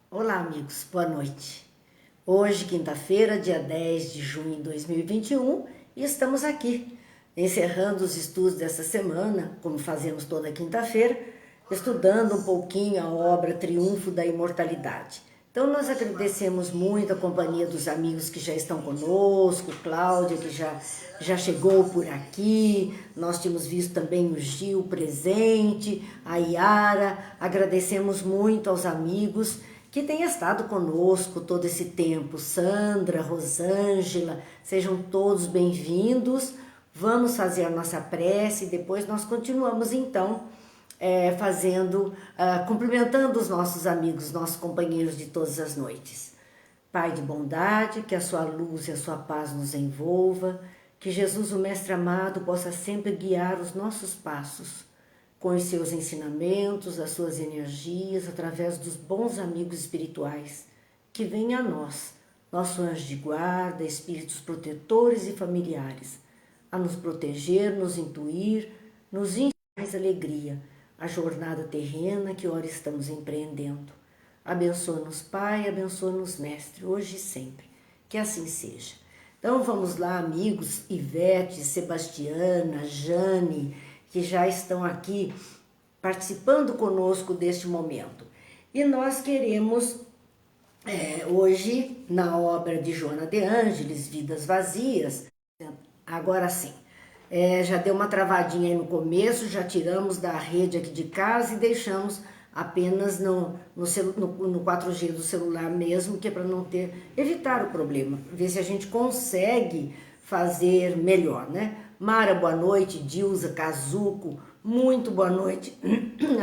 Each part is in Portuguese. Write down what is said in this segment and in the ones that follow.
Olá, amigos, boa noite. Hoje, quinta-feira, dia 10 de junho de 2021, e estamos aqui, encerrando os estudos dessa semana, como fazemos toda quinta-feira, estudando um pouquinho a obra Triunfo da Imortalidade. Então, nós agradecemos muito a companhia dos amigos que já estão conosco, Cláudia, que já chegou por aqui, nós tínhamos visto também o Gil presente, a Yara, agradecemos muito aos amigos que têm estado conosco todo esse tempo, Sandra, Rosângela, sejam todos bem-vindos. Vamos fazer a nossa prece e depois nós continuamos então cumprimentando os nossos amigos, nossos companheiros de todas as noites. Pai de bondade, que a sua luz e a sua paz nos envolva, que Jesus, o Mestre amado, possa sempre guiar os nossos passos com os seus ensinamentos, as suas energias, através dos bons amigos espirituais que vêm a nós, nosso anjo de guarda, espíritos protetores e familiares, a nos proteger, nos intuir, nos encher mais alegria, a jornada terrena que ora estamos empreendendo. Abençoa-nos, Pai, abençoa-nos, Mestre, hoje e sempre. Que assim seja. Então vamos lá, amigos, Ivete, Sebastiana, Jane, que já estão aqui participando conosco deste momento. E nós queremos, hoje, na obra de Joana de Ângeles, Vidas Vazias, agora sim, já deu uma travadinha aí no começo, já tiramos da rede aqui de casa e deixamos apenas no 4G do celular mesmo, que é para não evitar o problema, ver se a gente consegue fazer melhor, né? Mara, boa noite, Dilza, Kazuko, muito boa noite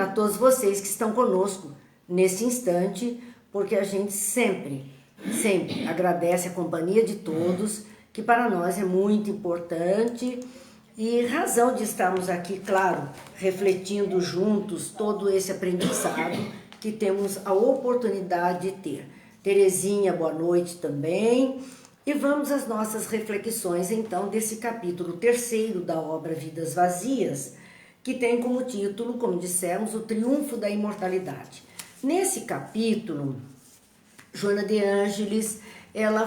a todos vocês que estão conosco nesse instante, porque a gente sempre agradece a companhia de todos, que para nós é muito importante e razão de estarmos aqui, claro, refletindo juntos todo esse aprendizado que temos a oportunidade de ter. Terezinha, boa noite também. E vamos às nossas reflexões, então, desse capítulo 3º da obra Vidas Vazias, que tem como título, como dissemos, o Triunfo da Imortalidade. Nesse capítulo, Joana de Ângeles, ela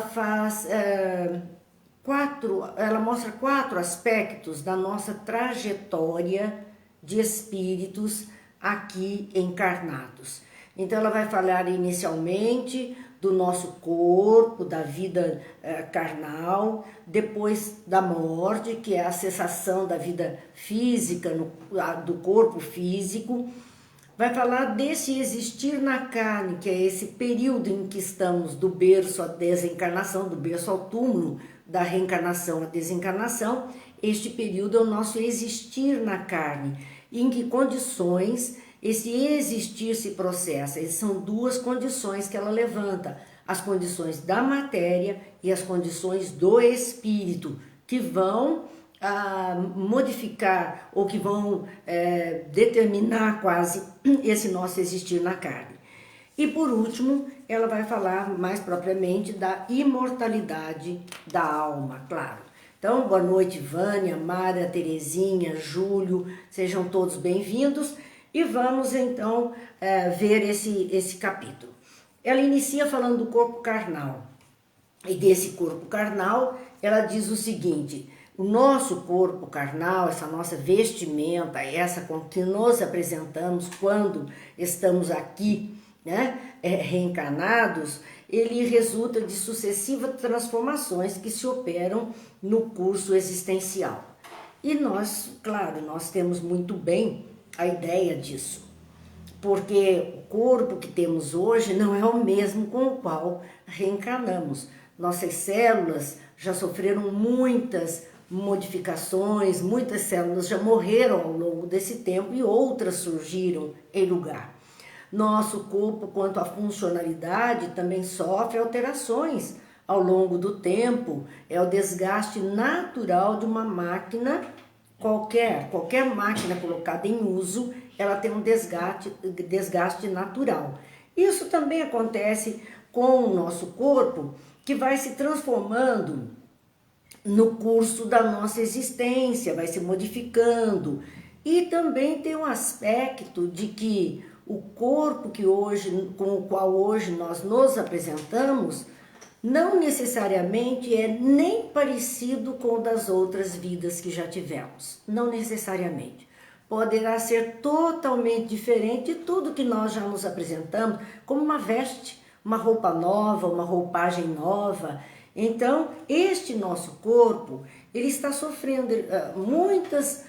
mostra 4 aspectos da nossa trajetória de espíritos aqui encarnados. Então, ela vai falar inicialmente do nosso corpo, da vida carnal, depois da morte, que é a cessação da vida física, do corpo físico. Vai falar desse existir na carne, que é esse período em que estamos do berço à desencarnação, do berço ao túmulo, da reencarnação à desencarnação. Este período é o nosso existir na carne. E em que condições esse existir se processa? Essas são 2 condições que ela levanta: as condições da matéria e as condições do espírito, que vão modificar ou que vão determinar quase esse nosso existir na carne. E por último, ela vai falar mais propriamente da imortalidade da alma, claro. Então, boa noite, Vânia, Mara, Terezinha, Júlio, sejam todos bem-vindos e vamos então ver esse capítulo. Ela inicia falando do corpo carnal, e desse corpo carnal ela diz o seguinte: o nosso corpo carnal, essa nossa vestimenta, essa com que nos apresentamos quando estamos aqui, né, reencarnados, ele resulta de sucessivas transformações que se operam no curso existencial. E nós, claro, nós temos muito bem a ideia disso, porque o corpo que temos hoje não é o mesmo com o qual reencarnamos. Nossas células já sofreram muitas modificações, muitas células já morreram ao longo desse tempo e outras surgiram em lugar. Nosso corpo, quanto à funcionalidade, também sofre alterações ao longo do tempo. É o desgaste natural de uma máquina qualquer máquina colocada em uso, ela tem um desgaste natural. Isso também acontece com o nosso corpo, que vai se transformando no curso da nossa existência, vai se modificando. E também tem um aspecto de que o corpo com o qual hoje nós nos apresentamos, não necessariamente é nem parecido com o das outras vidas que já tivemos. Não necessariamente. Poderá ser totalmente diferente de tudo que nós já nos apresentamos, como uma veste, uma roupa nova, uma roupagem nova. Então, este nosso corpo, ele está sofrendo muitas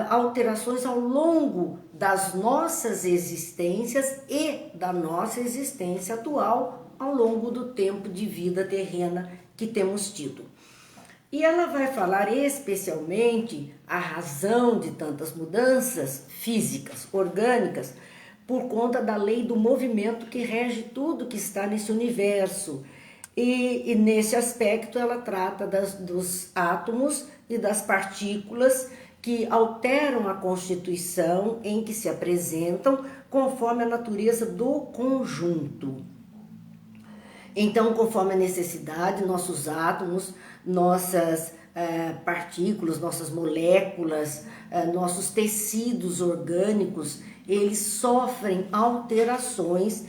alterações ao longo das nossas existências e da nossa existência atual ao longo do tempo de vida terrena que temos tido. E ela vai falar especialmente a razão de tantas mudanças físicas, orgânicas, por conta da lei do movimento que rege tudo que está nesse universo. E nesse aspecto ela trata dos átomos e das partículas que alteram a constituição em que se apresentam conforme a natureza do conjunto. Então, conforme a necessidade, nossos átomos, nossas partículas, nossas moléculas, nossos tecidos orgânicos, eles sofrem alterações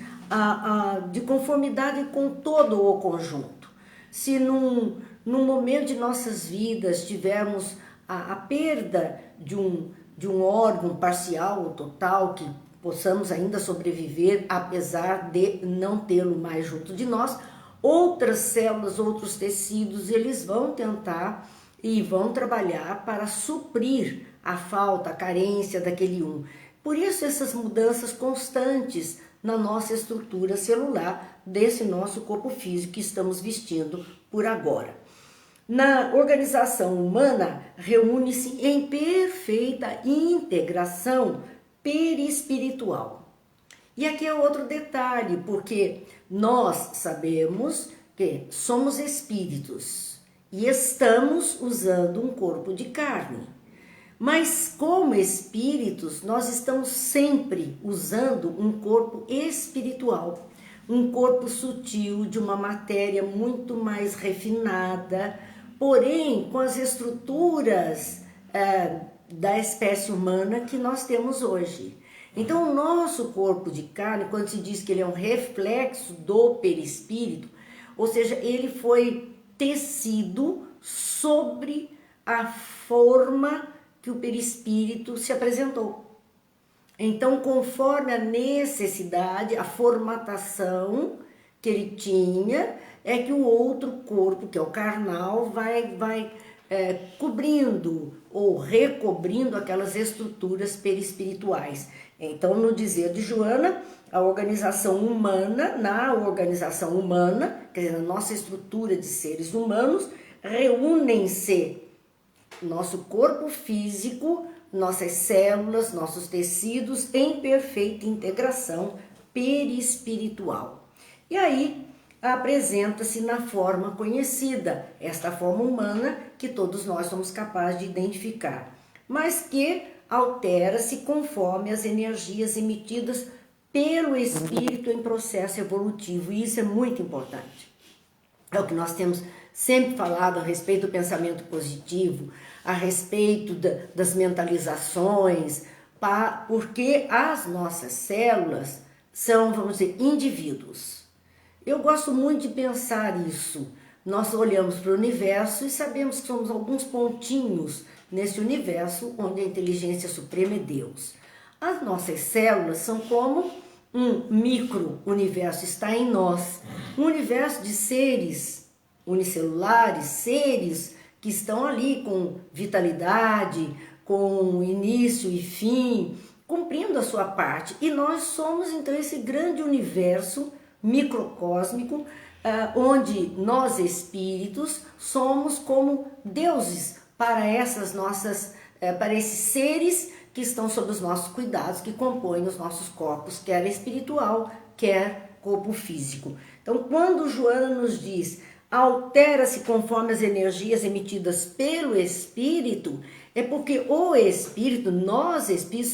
de conformidade com todo o conjunto. Se num momento de nossas vidas tivermos a perda de um órgão parcial ou total que possamos ainda sobreviver, apesar de não tê-lo mais junto de nós, outras células, outros tecidos, eles vão tentar e vão trabalhar para suprir a falta, a carência daquele um. Por isso essas mudanças constantes na nossa estrutura celular desse nosso corpo físico que estamos vestindo por agora. Na organização humana, reúne-se em perfeita integração perispiritual. E aqui é outro detalhe, porque nós sabemos que somos espíritos e estamos usando um corpo de carne. Mas como espíritos, nós estamos sempre usando um corpo espiritual, um corpo sutil, de uma matéria muito mais refinada, porém com as estruturas da espécie humana que nós temos hoje. Então o nosso corpo de carne, quando se diz que ele é um reflexo do perispírito, ou seja, ele foi tecido sobre a forma que o perispírito se apresentou. Então, conforme a necessidade, a formatação que ele tinha, é que o outro corpo, que é o carnal, vai cobrindo ou recobrindo aquelas estruturas perispirituais. Então, no dizer de Joana, na organização humana, quer dizer, na nossa estrutura de seres humanos, reúnem-se nosso corpo físico, nossas células, nossos tecidos em perfeita integração perispiritual. E aí apresenta-se na forma conhecida, esta forma humana que todos nós somos capazes de identificar, mas que altera-se conforme as energias emitidas pelo espírito em processo evolutivo, e isso é muito importante. É o que nós temos sempre falado a respeito do pensamento positivo, a respeito das mentalizações, porque as nossas células são, vamos dizer, indivíduos. Eu gosto muito de pensar isso. Nós olhamos para o universo e sabemos que somos alguns pontinhos nesse universo onde a inteligência suprema é Deus. As nossas células são como um micro-universo, está em nós. Um universo de seres unicelulares, seres que estão ali com vitalidade, com início e fim, cumprindo a sua parte. E nós somos então esse grande universo microcósmico, onde nós espíritos somos como deuses para para esses seres que estão sob os nossos cuidados, que compõem os nossos corpos, quer espiritual, quer corpo físico. Então, quando Joana nos diz altera-se conforme as energias emitidas pelo espírito, é porque o espírito, nós espíritos,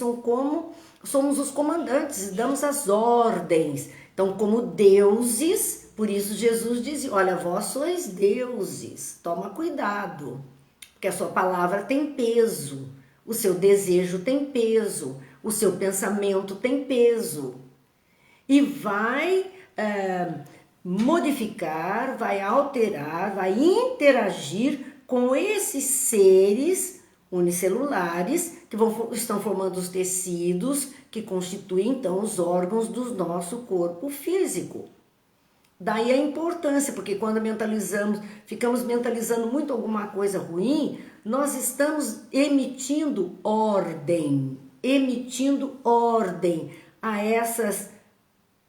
somos os comandantes, damos as ordens. Então, como deuses, por isso Jesus dizia, olha, vós sois deuses, toma cuidado, porque a sua palavra tem peso, o seu desejo tem peso, o seu pensamento tem peso. e vai modificar, vai alterar, vai interagir com esses seres unicelulares que estão formando os tecidos que constituem então os órgãos do nosso corpo físico. Daí a importância, porque quando ficamos mentalizando muito alguma coisa ruim, nós estamos emitindo ordem a essas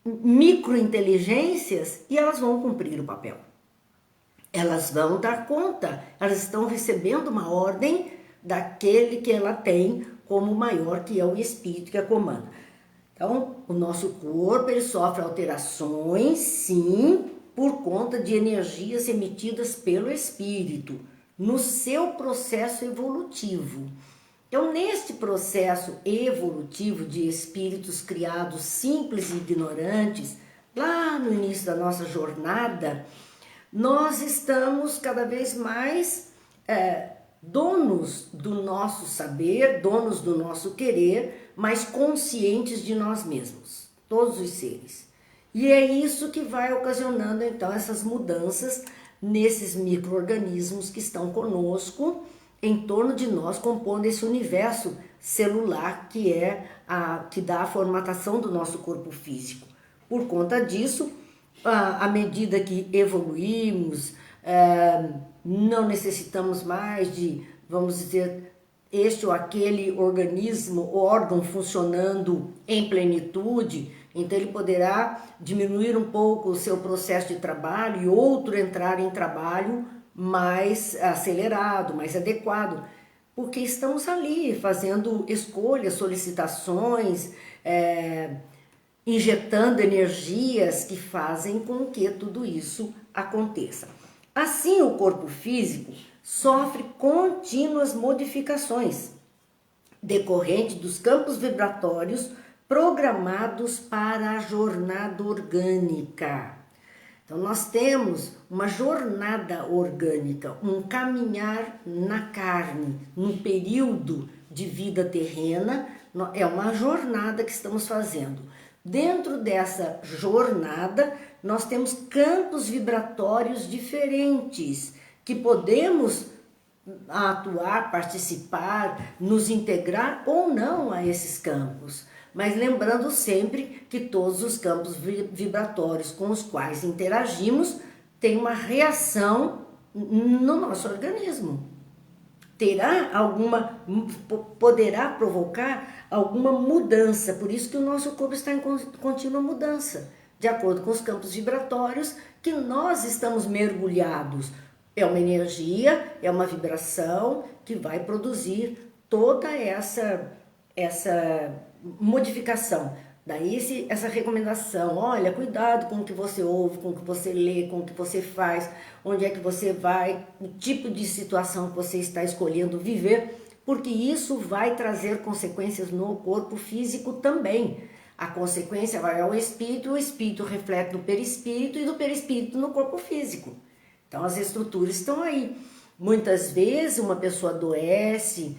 microinteligências e elas vão cumprir o papel. Elas vão dar conta, elas estão recebendo uma ordem daquele que ela tem como maior, que é o espírito que a comanda. Então, o nosso corpo ele sofre alterações, sim, por conta de energias emitidas pelo espírito, no seu processo evolutivo. Então, neste processo evolutivo de espíritos criados simples e ignorantes, lá no início da nossa jornada, nós estamos cada vez mais donos do nosso saber, donos do nosso querer, mas conscientes de nós mesmos, todos os seres. E é isso que vai ocasionando então essas mudanças nesses micro-organismos que estão conosco, em torno de nós, compondo esse universo celular que dá a formatação do nosso corpo físico. Por conta disso, à medida que evoluímos, não necessitamos mais de, vamos dizer, este ou aquele organismo, órgão funcionando em plenitude, então ele poderá diminuir um pouco o seu processo de trabalho e outro entrar em trabalho mais acelerado, mais adequado, porque estamos ali fazendo escolhas, solicitações, injetando energias que fazem com que tudo isso aconteça. Assim, o corpo físico sofre contínuas modificações decorrentes dos campos vibratórios programados para a jornada orgânica. Então, nós temos uma jornada orgânica, um caminhar na carne, num período de vida terrena, é uma jornada que estamos fazendo. Dentro dessa jornada, nós temos campos vibratórios diferentes, que podemos atuar, participar, nos integrar ou não a esses campos. Mas lembrando sempre que todos os campos vibratórios com os quais interagimos têm uma reação no nosso organismo. Poderá provocar alguma mudança, por isso que o nosso corpo está em contínua mudança, de acordo com os campos vibratórios que nós estamos mergulhados. É uma energia, é uma vibração que vai produzir toda essa modificação. Daí essa recomendação, olha, cuidado com o que você ouve, com o que você lê, com o que você faz, onde é que você vai, o tipo de situação que você está escolhendo viver, porque isso vai trazer consequências no corpo físico também. A consequência vai ao espírito, o espírito reflete no perispírito e do perispírito no corpo físico. Então as estruturas estão aí. Muitas vezes uma pessoa adoece,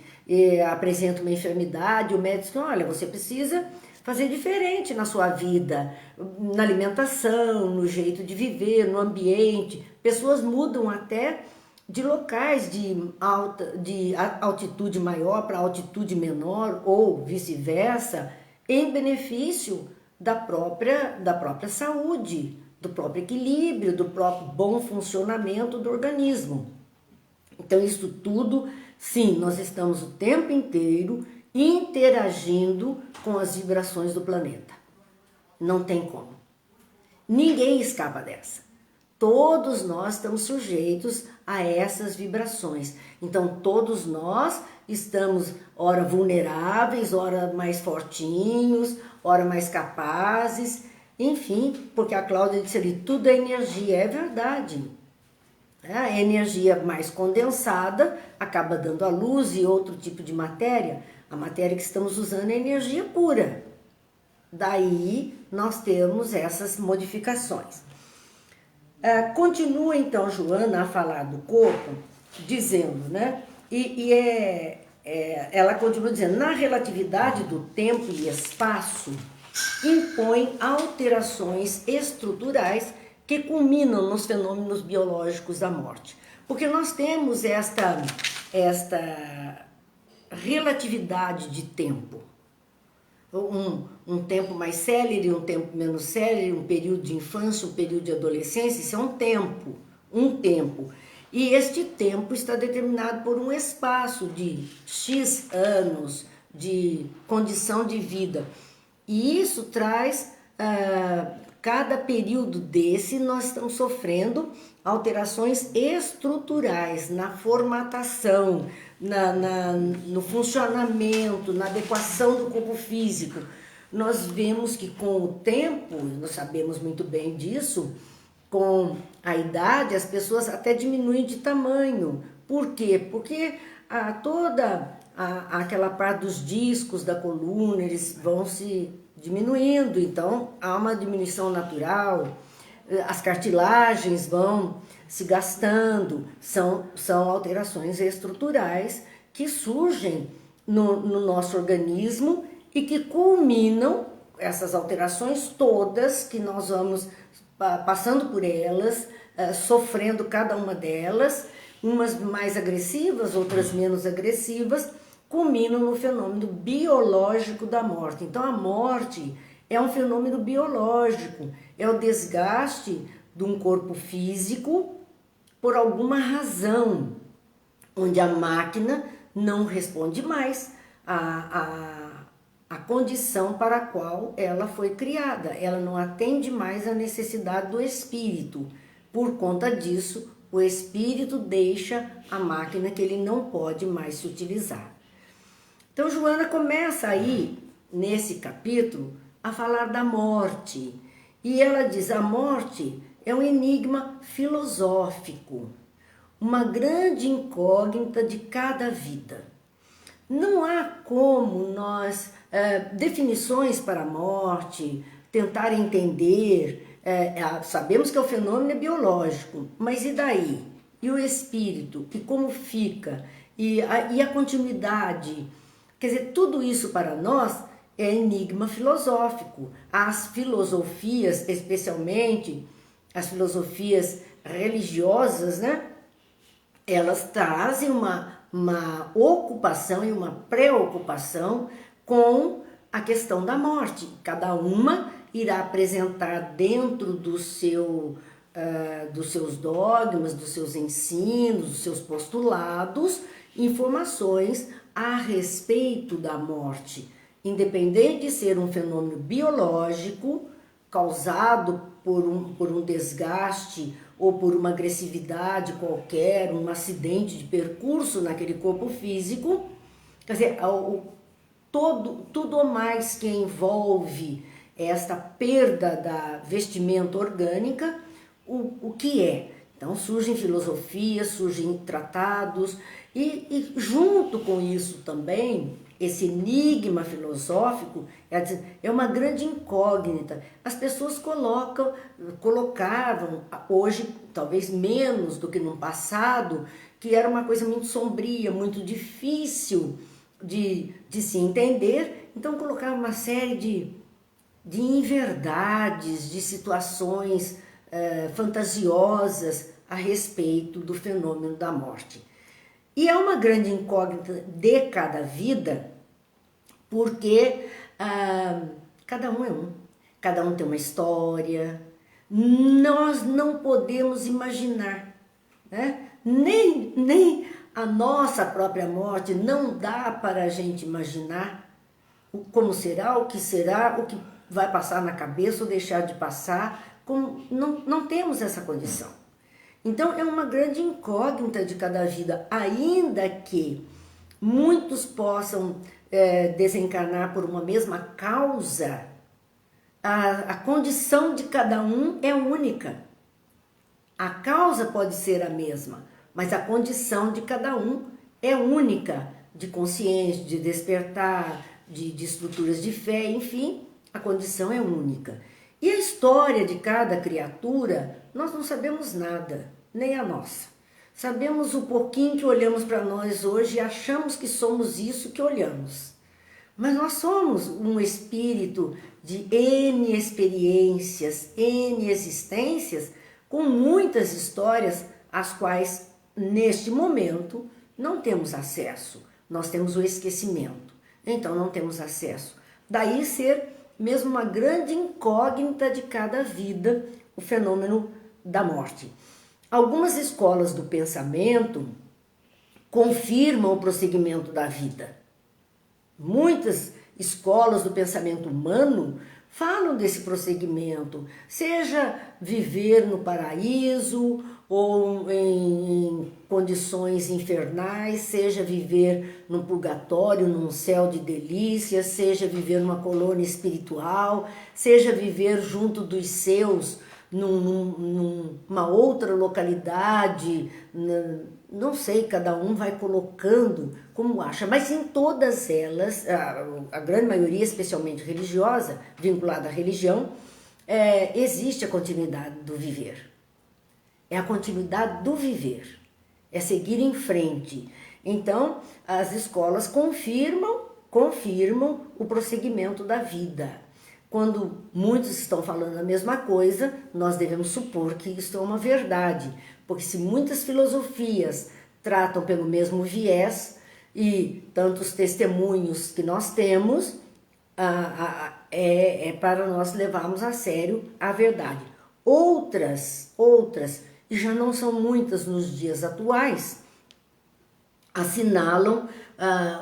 apresenta uma enfermidade, o médico diz, olha, você precisa fazer diferente na sua vida, na alimentação, no jeito de viver, no ambiente. Pessoas mudam até de locais de altitude maior para altitude menor ou vice-versa, em benefício da própria saúde, do próprio equilíbrio, do próprio bom funcionamento do organismo. Então isso tudo, sim, nós estamos o tempo inteiro interagindo com as vibrações do planeta. Não tem como. Ninguém escapa dessa. Todos nós estamos sujeitos a essas vibrações. Então todos nós estamos ora vulneráveis, ora mais fortinhos, ora mais capazes, enfim, porque a Cláudia disse ali, tudo é energia, é verdade. A energia mais condensada acaba dando a luz e outro tipo de matéria. A matéria que estamos usando é energia pura. Daí nós temos essas modificações. Continua então Joana a falar do corpo, dizendo, né? Ela continua dizendo, na relatividade do tempo e espaço, impõe alterações estruturais que culminam nos fenômenos biológicos da morte. Porque nós temos esta relatividade de tempo. Um tempo mais célere, um tempo menos célere, um período de infância, um período de adolescência, isso é um tempo. E este tempo está determinado por um espaço de X anos de condição de vida. E isso traz, cada período desse, nós estamos sofrendo alterações estruturais na formatação, no funcionamento, na adequação do corpo físico. Nós vemos que com o tempo, nós sabemos muito bem disso, com a idade as pessoas até diminuem de tamanho. Por quê? Porque toda aquela parte dos discos da coluna, eles vão se diminuindo, então há uma diminuição natural, as cartilagens vão se gastando, são alterações estruturais que surgem no nosso organismo e que culminam, essas alterações todas, que nós vamos passando por elas, sofrendo cada uma delas, umas mais agressivas, outras menos agressivas, culminam no fenômeno biológico da morte. Então a morte é um fenômeno biológico, é o desgaste de um corpo físico por alguma razão, onde a máquina não responde mais a condição para a qual ela foi criada. Ela não atende mais à necessidade do espírito. Por conta disso, o espírito deixa a máquina que ele não pode mais se utilizar. Então Joana começa aí, nesse capítulo, a falar da morte. E ela diz, a morte é um enigma filosófico, uma grande incógnita de cada vida. Não há como nós, definições para a morte, tentar entender, sabemos que o fenômeno é biológico, mas e daí? E o espírito? E como fica? E a continuidade? Quer dizer, tudo isso para nós é enigma filosófico. As filosofias, especialmente as filosofias religiosas, né? Elas trazem uma ocupação e uma preocupação com a questão da morte. Cada uma irá apresentar dentro dos seus dogmas, dos seus ensinos, dos seus postulados, informações a respeito da morte, independente de ser um fenômeno biológico causado por um desgaste ou por uma agressividade qualquer, um acidente de percurso naquele corpo físico. Quer dizer, tudo mais que envolve esta perda da vestimenta orgânica, o que é? Então surgem filosofias, surgem tratados e junto com isso também, esse enigma filosófico é uma grande incógnita. As pessoas colocavam, hoje talvez menos do que no passado, que era uma coisa muito sombria, muito difícil de se entender, então colocavam uma série de inverdades, de situações fantasiosas a respeito do fenômeno da morte. E é uma grande incógnita de cada vida, porque cada um é um, cada um tem uma história, nós não podemos imaginar, né? Nem a nossa própria morte não dá para a gente imaginar como será, o que vai passar na cabeça ou deixar de passar, não temos essa condição. Então é uma grande incógnita de cada vida, ainda que muitos possam desencarnar por uma mesma causa, a condição de cada um é única. A causa pode ser a mesma, mas a condição de cada um é única, de consciência, de despertar, de estruturas de fé, enfim, a condição é única. E a história de cada criatura, nós não sabemos nada, nem a nossa. Sabemos o pouquinho que olhamos para nós hoje e achamos que somos isso que olhamos. Mas nós somos um espírito de N experiências, N existências, com muitas histórias às quais, neste momento, não temos acesso. Nós temos o esquecimento, então não temos acesso. Daí ser mesmo uma grande incógnita de cada vida, o fenômeno da morte. Algumas escolas do pensamento confirmam o prosseguimento da vida. Muitas escolas do pensamento humano falam desse prosseguimento, seja viver no paraíso ou em condições infernais, seja viver no purgatório, num céu de delícias, seja viver numa colônia espiritual, seja viver junto dos seus numa outra localidade, não sei, cada um vai colocando como acha, mas em todas elas, a grande maioria, especialmente religiosa, vinculada à religião, existe a continuidade do viver. É a continuidade do viver, é seguir em frente. Então, as escolas confirmam o prosseguimento da vida. Quando muitos estão falando a mesma coisa, nós devemos supor que isso é uma verdade, porque se muitas filosofias tratam pelo mesmo viés e tantos testemunhos que nós temos, é para nós levarmos a sério a verdade. Outras, e já não são muitas nos dias atuais, assinalam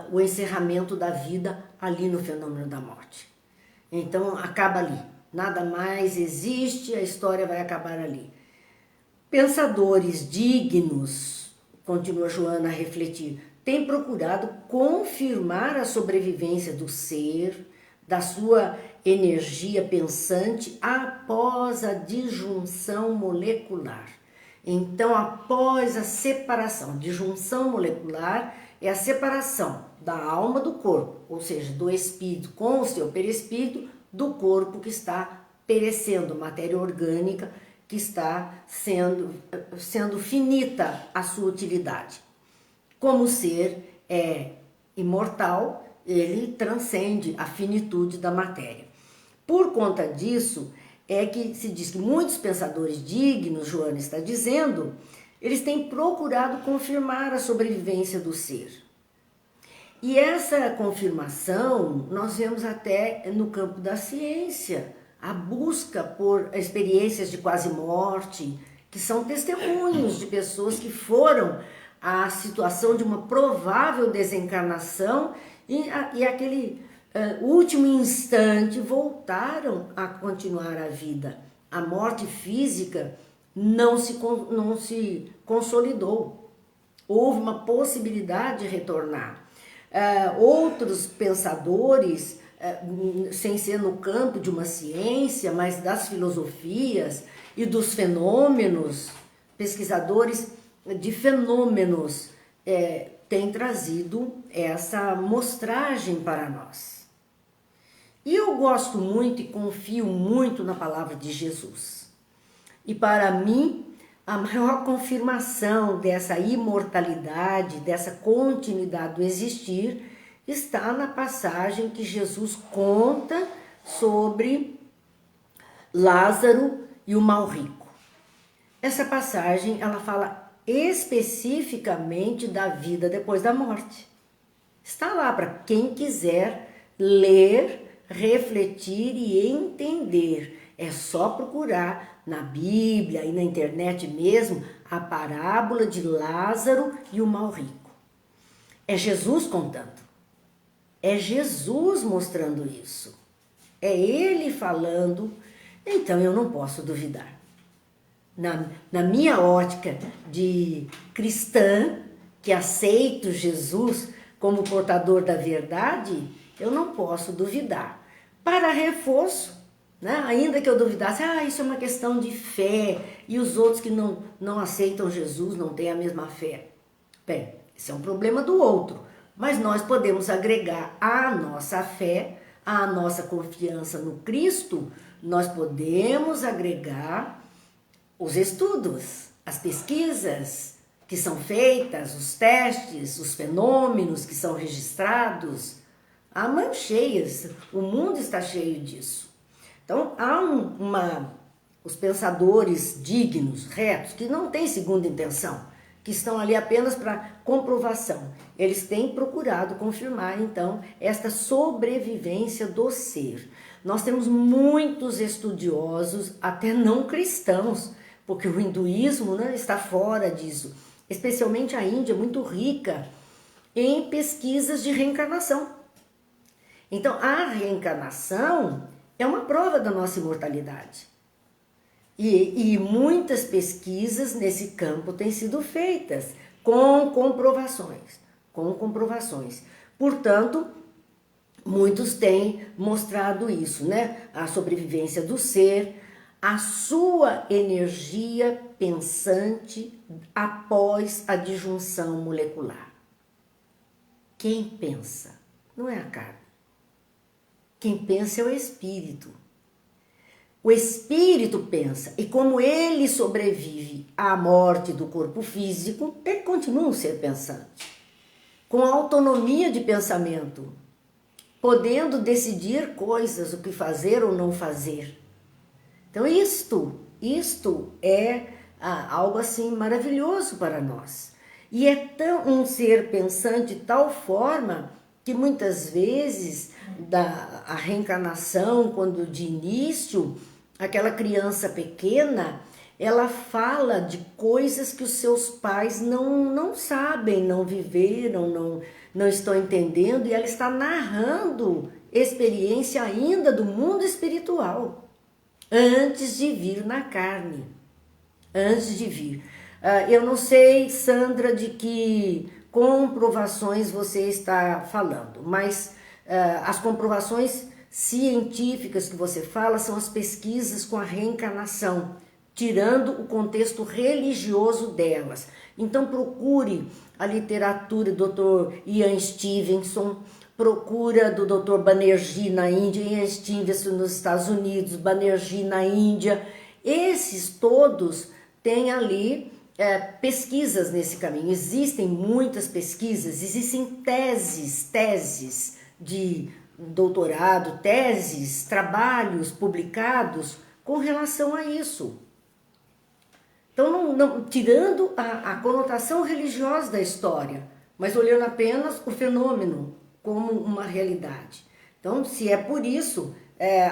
o encerramento da vida ali no fenômeno da morte. Então acaba ali, nada mais existe, a história vai acabar ali. Pensadores dignos, continua Joana a refletir, têm procurado confirmar a sobrevivência do ser, da sua energia pensante após a disjunção molecular. Então, após a separação, disjunção molecular é a separação da alma do corpo, ou seja, do espírito com o seu perispírito, do corpo que está perecendo, matéria orgânica que está sendo finita a sua utilidade. Como o ser é imortal, ele transcende a finitude da matéria. Por conta disso, é que se diz que muitos pensadores dignos, Joana está dizendo, eles têm procurado confirmar a sobrevivência do ser. E essa confirmação nós vemos até no campo da ciência, a busca por experiências de quase morte, que são testemunhos de pessoas que foram à situação de uma provável desencarnação e aquele último instante voltaram a continuar a vida. A morte física não se consolidou. Houve uma possibilidade de retornar. Outros pensadores, sem ser no campo de uma ciência, mas das filosofias e dos fenômenos, pesquisadores de fenômenos, têm trazido essa mostragem para nós. E eu gosto muito e confio muito na palavra de Jesus. E para mim, a maior confirmação dessa imortalidade, dessa continuidade do existir, está na passagem que Jesus conta sobre Lázaro e o mal rico. Essa passagem, ela fala especificamente da vida depois da morte. Está lá para quem quiser ler, refletir e entender. É só procurar na Bíblia e na internet mesmo a parábola de Lázaro e o mal rico. É Jesus contando. É Jesus mostrando isso. É Ele falando, então eu não posso duvidar. Na minha ótica de cristã, que aceito Jesus como portador da verdade, eu não posso duvidar. Para reforço, né? Ainda que eu duvidasse, isso é uma questão de fé, e os outros que não aceitam Jesus não têm a mesma fé. Bem, esse é um problema do outro, mas nós podemos agregar à nossa fé, à nossa confiança no Cristo, nós podemos agregar os estudos, as pesquisas que são feitas, os testes, os fenômenos que são registrados, Há mães cheias, o mundo está cheio disso. Então, há os pensadores dignos, retos, que não têm segunda intenção, que estão ali apenas para comprovação. Eles têm procurado confirmar, então, esta sobrevivência do ser. Nós temos muitos estudiosos, até não cristãos, porque o hinduísmo, né, está fora disso. Especialmente a Índia, muito rica em pesquisas de reencarnação. Então, a reencarnação é uma prova da nossa imortalidade. E muitas pesquisas nesse campo têm sido feitas com comprovações. Portanto, muitos têm mostrado isso, né? A sobrevivência do ser, a sua energia pensante após a disjunção molecular. Quem pensa não é a carne. Quem pensa é o espírito. O espírito pensa, e como ele sobrevive à morte do corpo físico, ele continua um ser pensante, com autonomia de pensamento, podendo decidir coisas, o que fazer ou não fazer. Então isto é algo assim maravilhoso para nós. E é um ser pensante de tal forma que muitas vezes a reencarnação, quando de início, aquela criança pequena, ela fala de coisas que os seus pais não sabem, não viveram, não estão entendendo, e ela está narrando experiência ainda do mundo espiritual, antes de vir na carne, antes de vir. Eu não sei, Sandra, de que comprovações você está falando, mas as comprovações científicas que você fala são as pesquisas com a reencarnação, tirando o contexto religioso delas. Então procure a literatura do Dr. Ian Stevenson, procura do Dr. Banerjee na Índia, Ian Stevenson nos Estados Unidos, Banerjee na Índia. Esses todos têm ali pesquisas nesse caminho. Existem muitas pesquisas, existem teses de doutorado, teses, trabalhos publicados com relação a isso. Então, não tirando a conotação religiosa da história, mas olhando apenas o fenômeno como uma realidade. Então, se é por isso,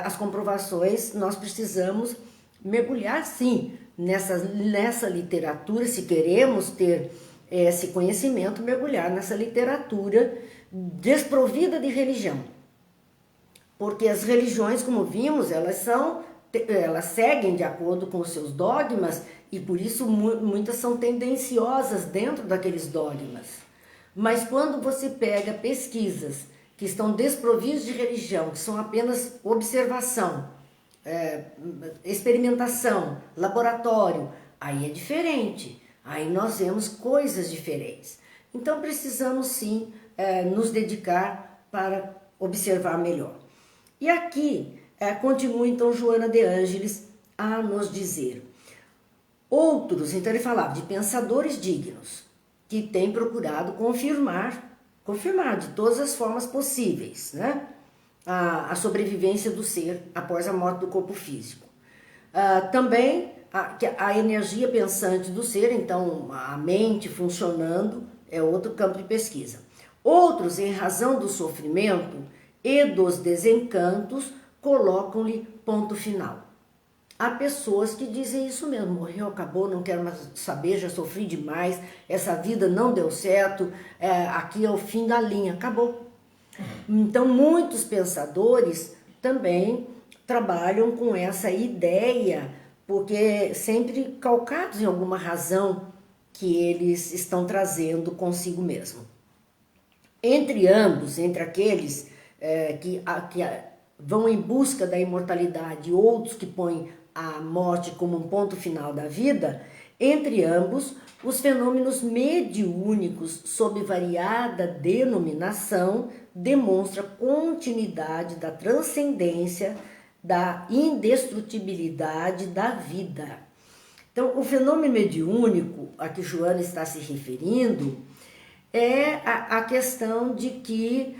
as comprovações, nós precisamos mergulhar, sim, nessa literatura, se queremos ter esse conhecimento, mergulhar nessa literatura desprovida de religião. Porque as religiões, como vimos, elas seguem de acordo com os seus dogmas e por isso muitas são tendenciosas dentro daqueles dogmas. Mas quando você pega pesquisas que estão desprovidas de religião, que são apenas observação, experimentação, laboratório, aí é diferente. Aí nós vemos coisas diferentes. Então precisamos sim nos dedicar para observar melhor. E aqui continua então Joana de Ângeles a nos dizer. Outros, então ele falava de pensadores dignos, que têm procurado confirmar de todas as formas possíveis, né? A sobrevivência do ser após a morte do corpo físico. Também a energia pensante do ser, então a mente funcionando, é outro campo de pesquisa. Outros, em razão do sofrimento e dos desencantos, colocam-lhe ponto final. Há pessoas que dizem isso mesmo, morreu, acabou, não quero mais saber, já sofri demais, essa vida não deu certo, aqui é o fim da linha, acabou. Então, muitos pensadores também trabalham com essa ideia, porque sempre calcados em alguma razão que eles estão trazendo consigo mesmo. Entre ambos, entre aqueles que vão em busca da imortalidade e outros que põem a morte como um ponto final da vida, entre ambos, os fenômenos mediúnicos sob variada denominação demonstra continuidade da transcendência, da indestrutibilidade da vida. Então, o fenômeno mediúnico a que Joana está se referindo é a questão de que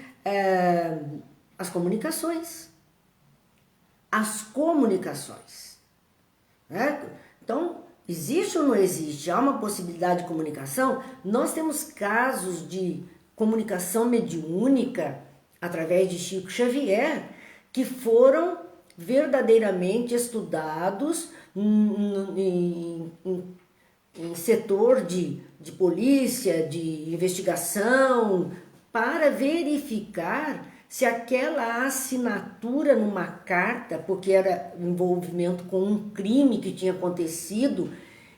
as comunicações. As comunicações. Né? Então, existe ou não existe? Há uma possibilidade de comunicação? Nós temos casos de comunicação mediúnica através de Chico Xavier que foram verdadeiramente estudados em setor de polícia, de investigação, para verificar se aquela assinatura numa carta, porque era envolvimento com um crime que tinha acontecido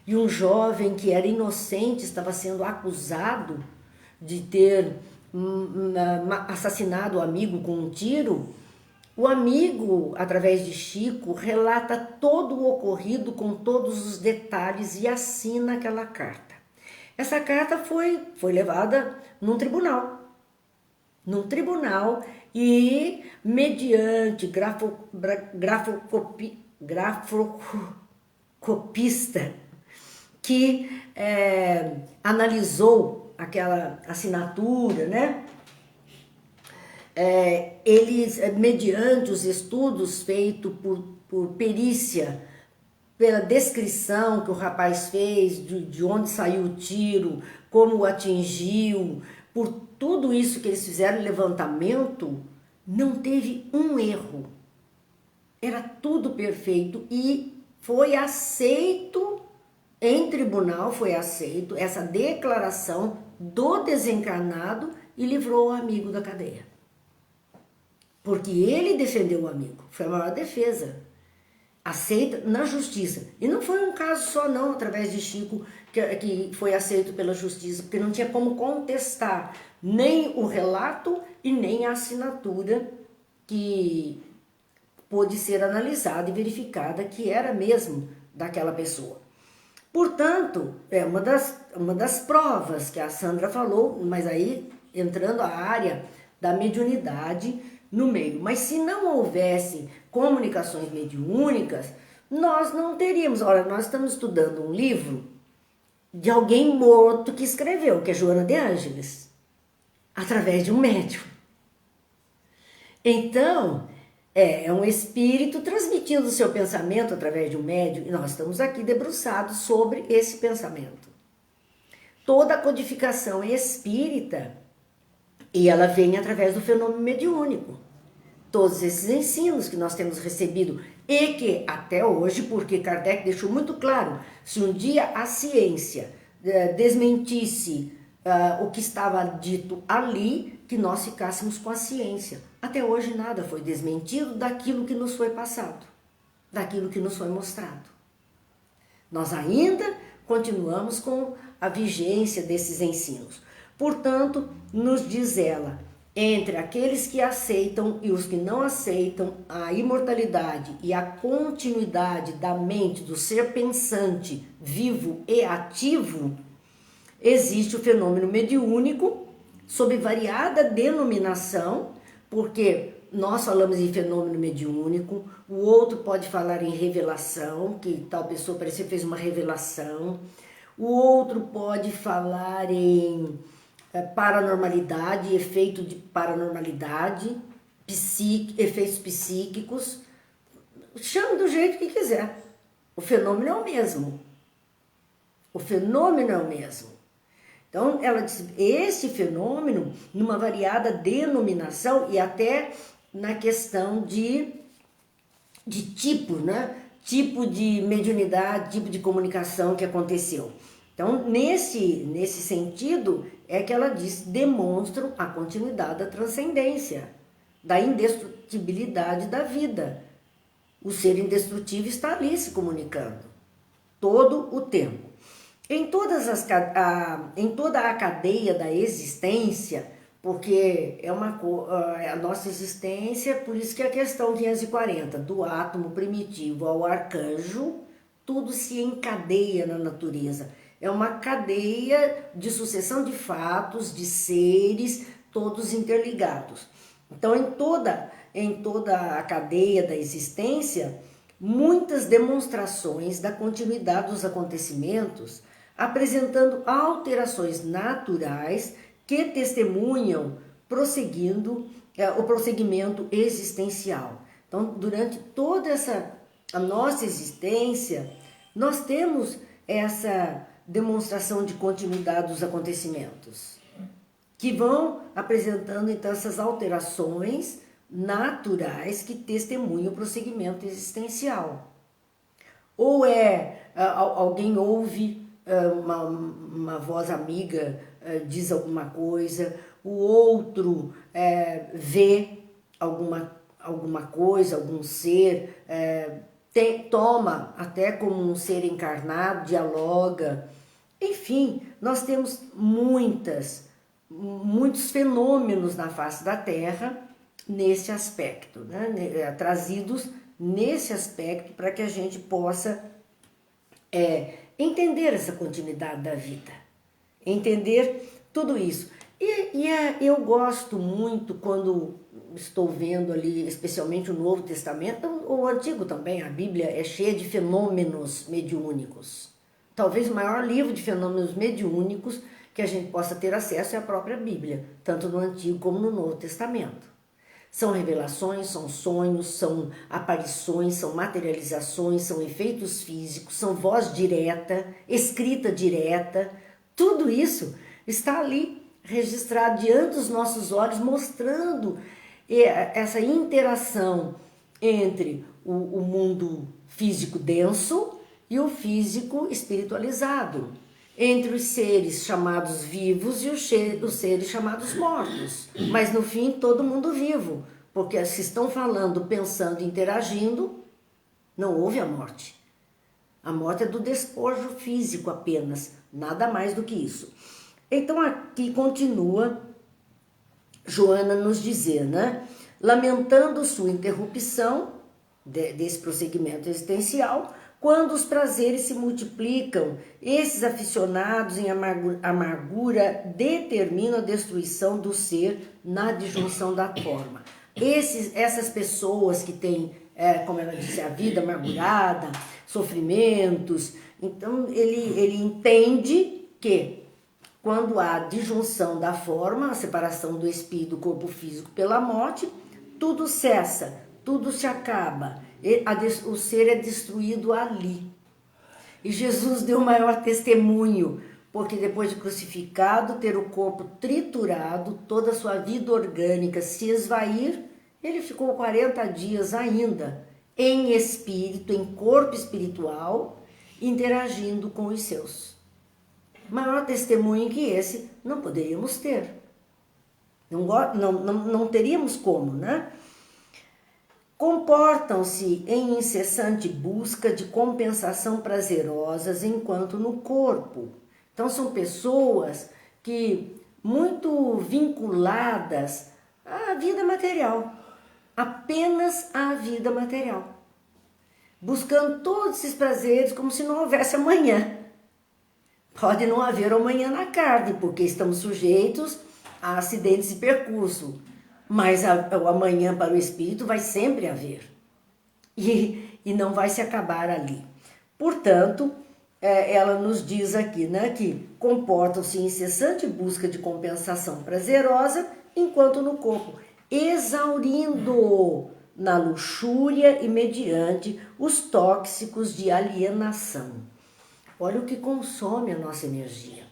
e um jovem que era inocente estava sendo acusado de ter assassinado o amigo com um tiro. O amigo, através de Chico, relata todo o ocorrido com todos os detalhes e assina aquela carta. Essa carta foi levada num tribunal. E mediante grafocopista que analisou aquela assinatura, né? Eles, mediante os estudos feitos por perícia, pela descrição que o rapaz fez, de onde saiu o tiro, como o atingiu, por tudo isso que eles fizeram, levantamento, não teve um erro. Era tudo perfeito e foi aceito, em tribunal foi aceito essa declaração do desencarnado e livrou o amigo da cadeia. Porque ele defendeu o amigo, foi a maior defesa. Aceita na justiça. E não foi um caso só não, através de Chico, que foi aceito pela justiça, porque não tinha como contestar nem o relato e nem a assinatura que pôde ser analisada e verificada que era mesmo daquela pessoa. Portanto, é uma das provas que a Sandra falou, mas aí entrando a área da mediunidade no meio. Mas se não houvesse comunicações mediúnicas, nós não teríamos. Olha, nós estamos estudando um livro de alguém morto que escreveu, que é Joana de Ângeles, através de um médium. Então, é um espírito transmitindo o seu pensamento através de um médium, e nós estamos aqui debruçados sobre esse pensamento. Toda a codificação é espírita, e ela vem através do fenômeno mediúnico. Todos esses ensinos que nós temos recebido e que até hoje, porque Kardec deixou muito claro, se um dia a ciência desmentisse o que estava dito ali, que nós ficássemos com a ciência. Até hoje nada foi desmentido daquilo que nos foi passado, daquilo que nos foi mostrado. Nós ainda continuamos com a vigência desses ensinos. Portanto, nos diz ela, entre aqueles que aceitam e os que não aceitam a imortalidade e a continuidade da mente do ser pensante, vivo e ativo, existe o fenômeno mediúnico, sob variada denominação, porque nós falamos em fenômeno mediúnico, o outro pode falar em revelação, que tal pessoa parece que fez uma revelação, o outro pode falar em paranormalidade, efeito de paranormalidade, efeitos psíquicos, chame do jeito que quiser. O fenômeno é o mesmo. O fenômeno é o mesmo. Então, ela diz, esse fenômeno, numa variada denominação e até na questão de tipo, né? Tipo de mediunidade, tipo de comunicação que aconteceu. Então, nesse sentido, é que ela diz, demonstram a continuidade da transcendência, da indestrutibilidade da vida. O ser indestrutível está ali se comunicando, todo o tempo. Em toda a cadeia da existência, porque é a nossa existência, por isso que a questão 540, do átomo primitivo ao arcanjo, tudo se encadeia na natureza. É uma cadeia de sucessão de fatos, de seres, todos interligados. Então, em toda a cadeia da existência, muitas demonstrações da continuidade dos acontecimentos, apresentando alterações naturais que testemunham prosseguindo o prosseguimento existencial. Então, durante toda a nossa existência, nós temos essa demonstração de continuidade dos acontecimentos, que vão apresentando então essas alterações naturais que testemunham o prosseguimento existencial. Ou alguém ouve uma voz amiga diz alguma coisa, o outro vê alguma coisa, algum ser, toma até como um ser encarnado, dialoga. Enfim, nós temos muitos fenômenos na face da Terra nesse aspecto, né? Trazidos nesse aspecto para que a gente possa entender essa continuidade da vida, entender tudo isso. Eu gosto muito quando estou vendo ali, especialmente o Novo Testamento, o Antigo também, a Bíblia é cheia de fenômenos mediúnicos. Talvez o maior livro de fenômenos mediúnicos que a gente possa ter acesso é a própria Bíblia, tanto no Antigo como no Novo Testamento. São revelações, são sonhos, são aparições, são materializações, são efeitos físicos, são voz direta, escrita direta. Tudo isso está ali registrado diante dos nossos olhos, mostrando essa interação entre o mundo físico denso e o físico espiritualizado, entre os seres chamados vivos e os seres chamados mortos, mas no fim todo mundo vivo, porque se estão falando, pensando, interagindo, não houve a morte. A morte é do despojo físico apenas, nada mais do que isso. Então aqui continua Joana nos dizer, né? Lamentando sua interrupção desse prosseguimento existencial, quando os prazeres se multiplicam, esses aficionados em amargura determinam a destruição do ser na disjunção da forma. Essas pessoas que têm, como ela disse, a vida amargurada, sofrimentos, então ele entende que quando há disjunção da forma, a separação do espírito do corpo físico pela morte, tudo cessa, tudo se acaba. O ser é destruído ali. E Jesus deu o maior testemunho, porque depois de crucificado, ter o corpo triturado, toda a sua vida orgânica se esvair, ele ficou 40 dias ainda em espírito, em corpo espiritual, interagindo com os seus. Maior testemunho que esse não poderíamos ter. Não teríamos como, né? Comportam-se em incessante busca de compensação prazerosas enquanto no corpo. Então são pessoas que muito vinculadas à vida material, apenas à vida material, buscando todos esses prazeres como se não houvesse amanhã. Pode não haver amanhã na carne, porque estamos sujeitos a acidentes de percurso, mas o amanhã para o espírito vai sempre haver e não vai se acabar ali. Portanto, ela nos diz aqui, né, que comportam-se em incessante busca de compensação prazerosa enquanto no corpo, exaurindo na luxúria e mediante os tóxicos de alienação. Olha o que consome a nossa energia,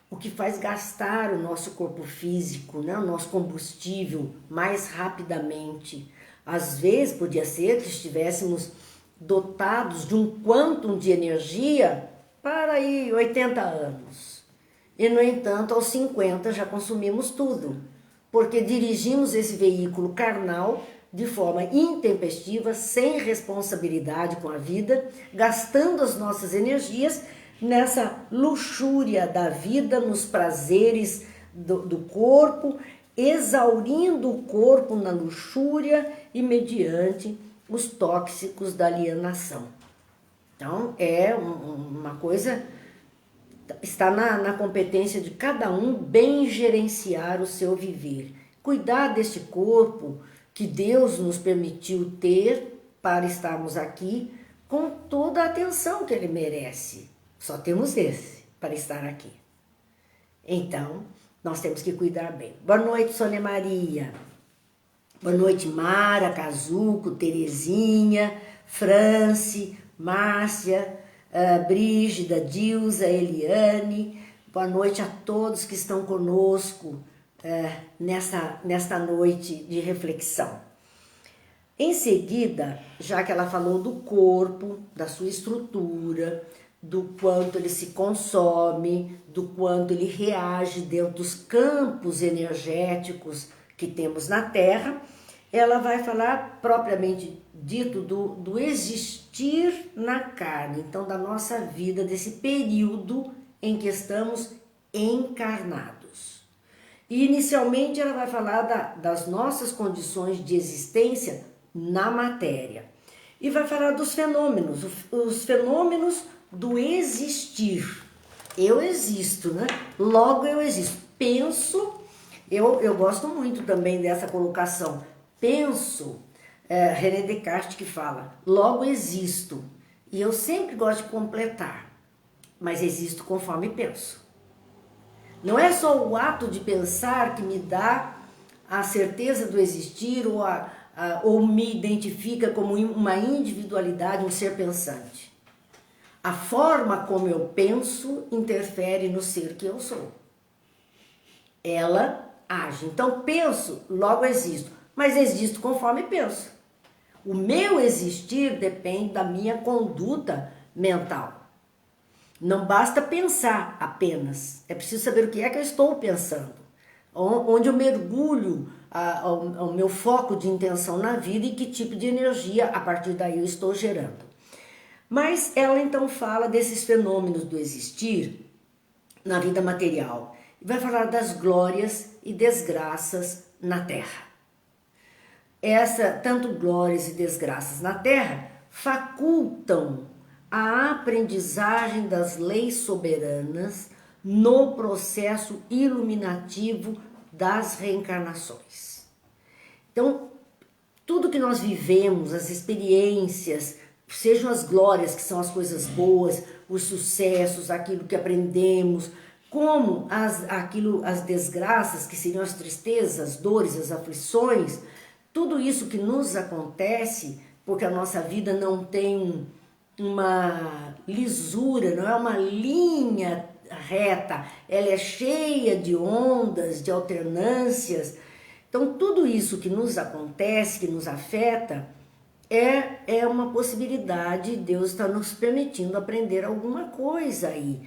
o que faz gastar o nosso corpo físico, né, o nosso combustível mais rapidamente. Às vezes podia ser que estivéssemos dotados de um quantum de energia para aí 80 anos. E no entanto, aos 50 já consumimos tudo, porque dirigimos esse veículo carnal de forma intempestiva, sem responsabilidade com a vida, gastando as nossas energias nessa luxúria da vida, nos prazeres do corpo, exaurindo o corpo na luxúria e mediante os tóxicos da alienação. Então, é uma coisa, está na competência de cada um bem gerenciar o seu viver. Cuidar deste corpo que Deus nos permitiu ter para estarmos aqui com toda a atenção que ele merece. Só temos esse para estar aqui. Então, nós temos que cuidar bem. Boa noite, Sônia Maria. Boa noite, Mara, Cazuco, Terezinha, France, Márcia, Brígida, Dilza, Eliane. Boa noite a todos que estão conosco nesta noite de reflexão. Em seguida, já que ela falou do corpo, da sua estrutura, do quanto ele se consome, do quanto ele reage dentro dos campos energéticos que temos na Terra, ela vai falar propriamente dito do existir na carne, então da nossa vida, desse período em que estamos encarnados. E inicialmente ela vai falar das nossas condições de existência na matéria. E vai falar dos fenômenos, os fenômenos do existir. Eu existo, né? Logo eu existo. Penso, eu gosto muito também dessa colocação. Penso, René Descartes que fala, logo existo. E eu sempre gosto de completar, mas existo conforme penso. Não é só o ato de pensar que me dá a certeza do existir ou me identifica como uma individualidade, um ser pensante. A forma como eu penso interfere no ser que eu sou. Ela age. Então penso, logo existo, mas existo conforme penso. O meu existir depende da minha conduta mental. Não basta pensar apenas, é preciso saber o que é que eu estou pensando, onde eu mergulho o meu foco de intenção na vida e que tipo de energia a partir daí eu estou gerando. Mas ela então fala desses fenômenos do existir na vida material e vai falar das glórias e desgraças na Terra. Tanto glórias e desgraças na Terra facultam a aprendizagem das leis soberanas no processo iluminativo das reencarnações. Então, tudo que nós vivemos, as experiências, sejam as glórias, que são as coisas boas, os sucessos, aquilo que aprendemos, como as desgraças, que seriam as tristezas, as dores, as aflições, tudo isso que nos acontece, porque a nossa vida não tem uma lisura, não é uma linha reta, ela é cheia de ondas, de alternâncias. Então tudo isso que nos acontece, que nos afeta, é uma possibilidade, Deus está nos permitindo aprender alguma coisa aí,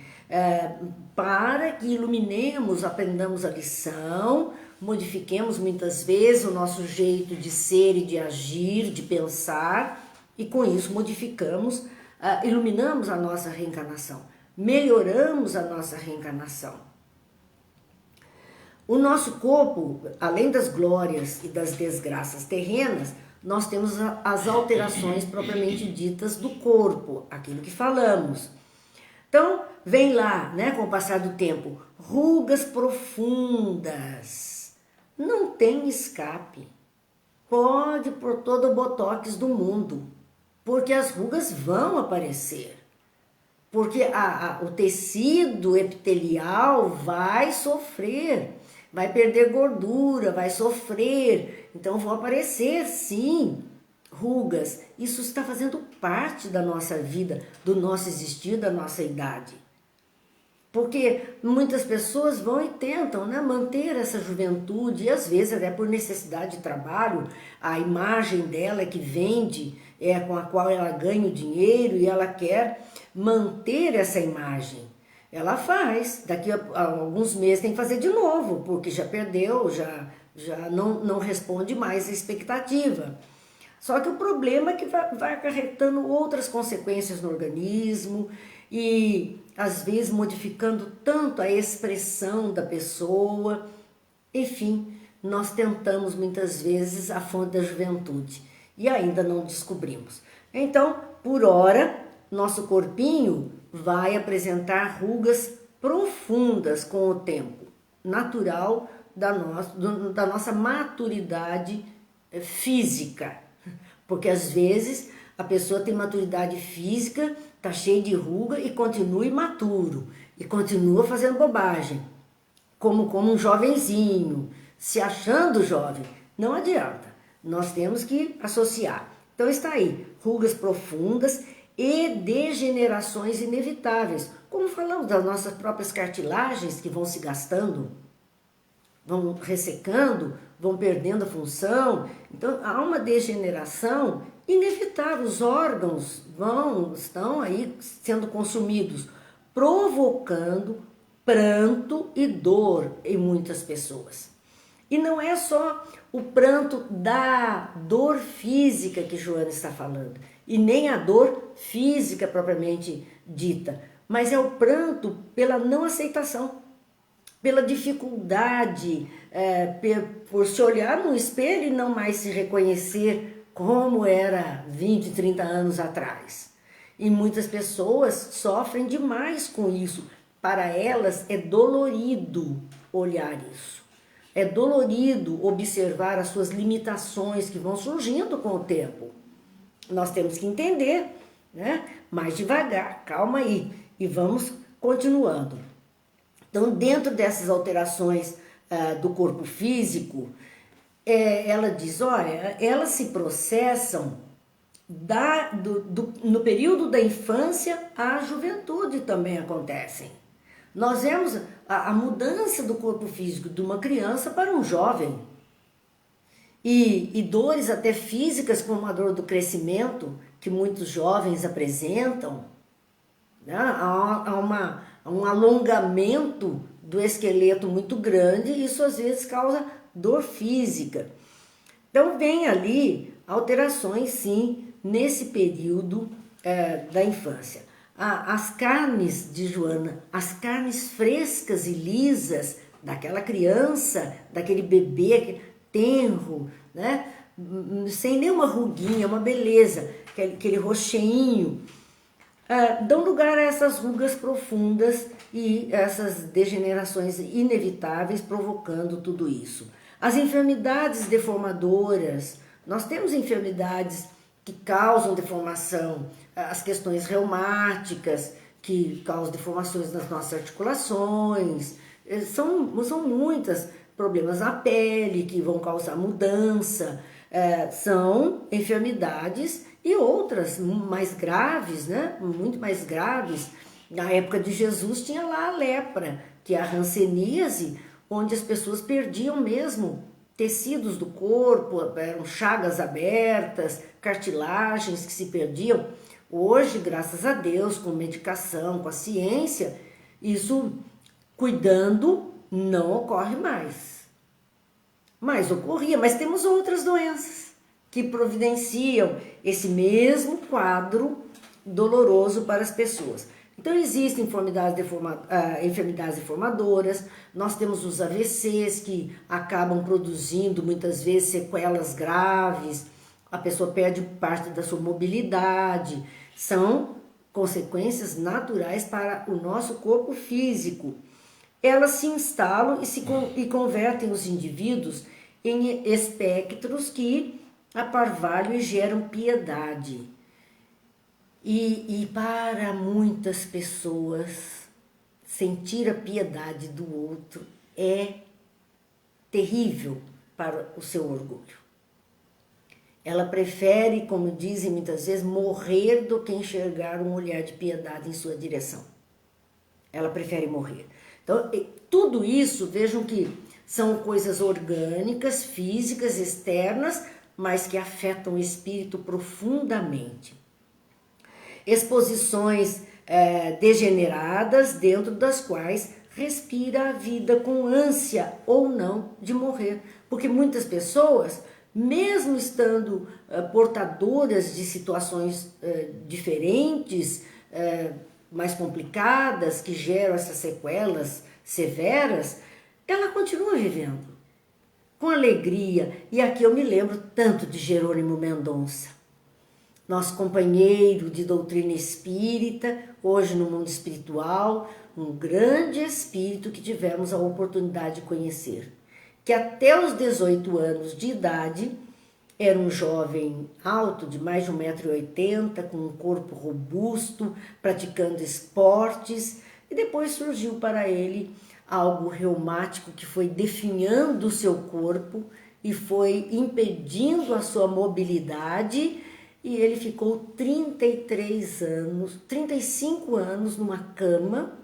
para que iluminemos, aprendamos a lição, modifiquemos muitas vezes o nosso jeito de ser e de agir, de pensar, e com isso modificamos, iluminamos a nossa reencarnação, melhoramos a nossa reencarnação. O nosso corpo, além das glórias e das desgraças terrenas, nós temos as alterações propriamente ditas do corpo, aquilo que falamos. Então, vem lá, né, com o passar do tempo, rugas profundas, não tem escape. Pode pôr todo o botox do mundo, porque as rugas vão aparecer. Porque o tecido epitelial vai sofrer, vai perder gordura, vai sofrer. Então vão aparecer, sim, rugas. Isso está fazendo parte da nossa vida, do nosso existir, da nossa idade. Porque muitas pessoas vão e tentam, né, manter essa juventude, e às vezes até por necessidade de trabalho, a imagem dela que vende, com a qual ela ganha o dinheiro e ela quer manter essa imagem. Ela faz, daqui a alguns meses tem que fazer de novo, porque já perdeu, já não responde mais a expectativa. Só que o problema é que vai acarretando outras consequências no organismo e às vezes modificando tanto a expressão da pessoa. Enfim, nós tentamos muitas vezes a fonte da juventude e ainda não descobrimos. Então, por hora, nosso corpinho vai apresentar rugas profundas com o tempo, natural da nossa maturidade física. Porque às vezes a pessoa tem maturidade física, está cheia de ruga e continua imaturo, e continua fazendo bobagem. como um jovenzinho, se achando jovem. Não adianta, nós temos que associar. Então está aí, rugas profundas e degenerações inevitáveis. Como falamos das nossas próprias cartilagens que vão se gastando, vão ressecando, vão perdendo a função. Então há uma degeneração inevitável, os órgãos estão aí sendo consumidos, provocando pranto e dor em muitas pessoas. E não é só o pranto da dor física que Joana está falando, e nem a dor física propriamente dita, mas é o pranto pela não aceitação, pela dificuldade, por se olhar no espelho e não mais se reconhecer como era 20, 30 anos atrás. E muitas pessoas sofrem demais com isso. Para elas é dolorido olhar isso. É dolorido observar as suas limitações que vão surgindo com o tempo. Nós temos que entender, né? Mais devagar, calma aí. E vamos continuando. Então, dentro dessas alterações do corpo físico, ela diz, olha, elas se processam no período da infância à juventude também acontecem. Nós vemos a mudança do corpo físico de uma criança para um jovem. E dores até físicas, como a dor do crescimento, que muitos jovens apresentam, né? Há um alongamento do esqueleto muito grande, e isso às vezes causa dor física. Então vem ali alterações, sim, nesse período da infância. As carnes de Joana, as carnes frescas e lisas daquela criança, daquele bebê tenro, né? Sem nenhuma ruguinha, uma beleza, aquele roxeinho, dão lugar a essas rugas profundas e essas degenerações inevitáveis provocando tudo isso. As enfermidades deformadoras, nós temos enfermidades que causam deformação, as questões reumáticas, que causam deformações nas nossas articulações, são muitos problemas na pele que vão causar mudança, são enfermidades e outras mais graves, né? Muito mais graves. Na época de Jesus tinha lá a lepra, que é a hanseníase, onde as pessoas perdiam mesmo tecidos do corpo, eram chagas abertas, cartilagens que se perdiam. Hoje, graças a Deus, com medicação, com a ciência, isso, cuidando, não ocorre mais. Mas ocorria, mas temos outras doenças que providenciam esse mesmo quadro doloroso para as pessoas. Então existem enfermidades deformadoras, nós temos os AVCs que acabam produzindo muitas vezes sequelas graves, a pessoa perde parte da sua mobilidade, são consequências naturais para o nosso corpo físico. Elas se instalam e convertem os indivíduos em espectros que aparvalham e geram piedade. E para muitas pessoas, sentir a piedade do outro é terrível para o seu orgulho. Ela prefere, como dizem muitas vezes, morrer do que enxergar um olhar de piedade em sua direção. Ela prefere morrer. Então, tudo isso, vejam que são coisas orgânicas, físicas, externas, mas que afetam o espírito profundamente. Exposições degeneradas, dentro das quais respira a vida com ânsia ou não de morrer. Porque muitas pessoas, mesmo estando portadoras de situações diferentes, mais complicadas, que geram essas sequelas severas, ela continua vivendo com alegria. E aqui eu me lembro tanto de Jerônimo Mendonça, nosso companheiro de doutrina espírita, hoje no mundo espiritual, um grande espírito que tivemos a oportunidade de conhecer, que até os 18 anos de idade era um jovem alto, de mais de 1,80 m, com um corpo robusto, praticando esportes, e depois surgiu para ele algo reumático que foi definhando o seu corpo e foi impedindo a sua mobilidade, e ele ficou 33 anos, 35 anos numa cama,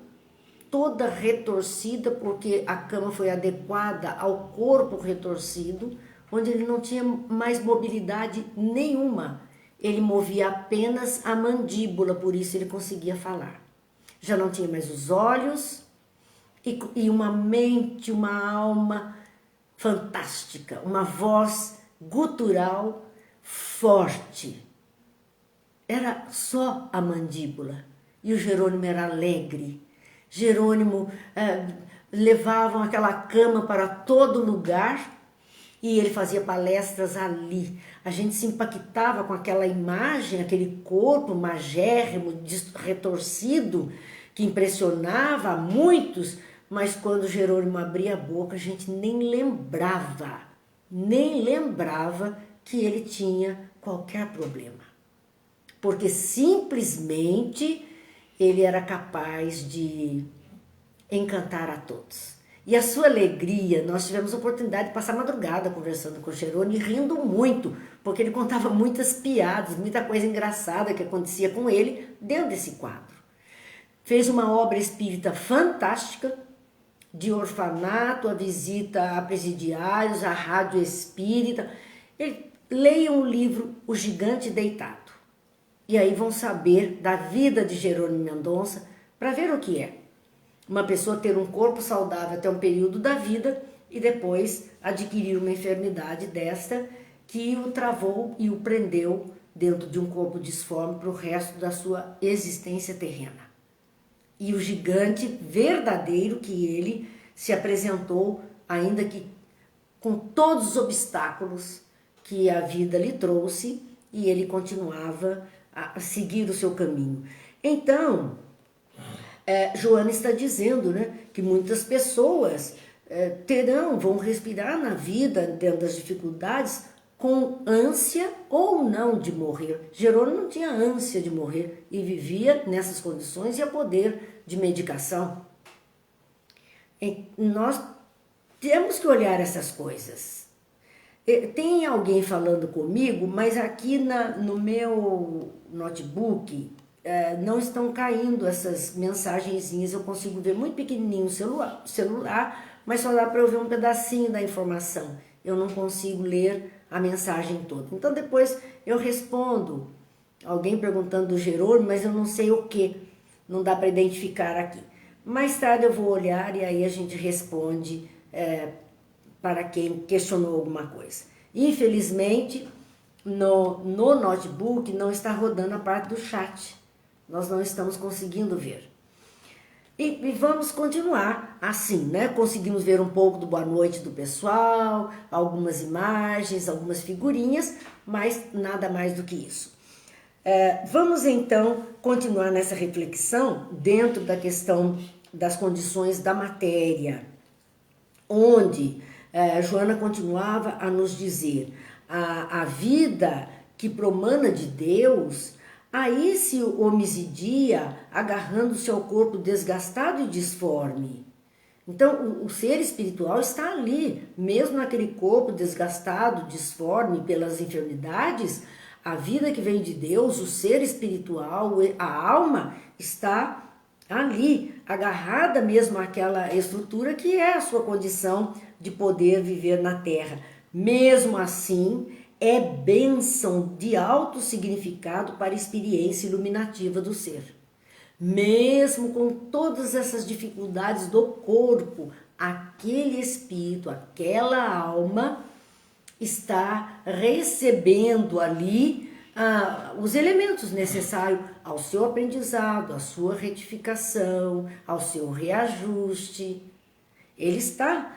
toda retorcida, porque a cama foi adequada ao corpo retorcido, onde ele não tinha mais mobilidade nenhuma. Ele movia apenas a mandíbula, por isso ele conseguia falar. Já não tinha mais os olhos e uma mente, uma alma fantástica, uma voz gutural forte. Era só a mandíbula. E o Jerônimo era alegre. Jerônimo levavam aquela cama para todo lugar e ele fazia palestras ali. A gente se impactava com aquela imagem, aquele corpo magérrimo, retorcido, que impressionava a muitos, mas quando Jerônimo abria a boca, a gente nem lembrava que ele tinha qualquer problema. Porque simplesmente ele era capaz de encantar a todos. E a sua alegria, nós tivemos a oportunidade de passar a madrugada conversando com o Jerônimo e rindo muito, porque ele contava muitas piadas, muita coisa engraçada que acontecia com ele dentro desse quadro. Fez uma obra espírita fantástica, de orfanato, a visita a presidiários, a rádio espírita. Leiam o livro O Gigante Deitado. E aí vão saber da vida de Jerônimo Mendonça, para ver o que é uma pessoa ter um corpo saudável até um período da vida e depois adquirir uma enfermidade desta que o travou e o prendeu dentro de um corpo disforme para o resto da sua existência terrena. E o gigante verdadeiro que ele se apresentou, ainda que com todos os obstáculos que a vida lhe trouxe, e ele continuava a seguir o seu caminho. Então, Joana está dizendo, né, que muitas pessoas vão respirar na vida, dentro das dificuldades, com ânsia ou não de morrer. Jerônimo não tinha ânsia de morrer e vivia nessas condições e a poder de medicação. Nós temos que olhar essas coisas. Tem alguém falando comigo, mas aqui no meu notebook não estão caindo essas mensagenzinhas. Eu consigo ver muito pequenininho o celular, mas só dá para eu ver um pedacinho da informação. Eu não consigo ler a mensagem toda. Então depois eu respondo. Alguém perguntando do Jerônimo, mas eu não sei o que. Não dá para identificar aqui. Mais tarde eu vou olhar e aí a gente responde para quem questionou alguma coisa. Infelizmente, no notebook não está rodando a parte do chat. Nós não estamos conseguindo ver. E vamos continuar assim, né? Conseguimos ver um pouco do boa noite do pessoal, algumas imagens, algumas figurinhas, mas nada mais do que isso. Vamos então continuar nessa reflexão dentro da questão das condições da matéria, onde Joana continuava a nos dizer a vida que promana de Deus, aí se homicidia agarrando-se ao corpo desgastado e disforme. Então o ser espiritual está ali, mesmo naquele corpo desgastado, disforme pelas enfermidades. A vida que vem de Deus, o ser espiritual, a alma está ali, agarrada mesmo àquela estrutura que é a sua condição de poder viver na terra. Mesmo assim, é bênção de alto significado para a experiência iluminativa do ser. Mesmo com todas essas dificuldades do corpo, aquele espírito, aquela alma está recebendo ali os elementos necessários ao seu aprendizado, à sua retificação, ao seu reajuste. Ele está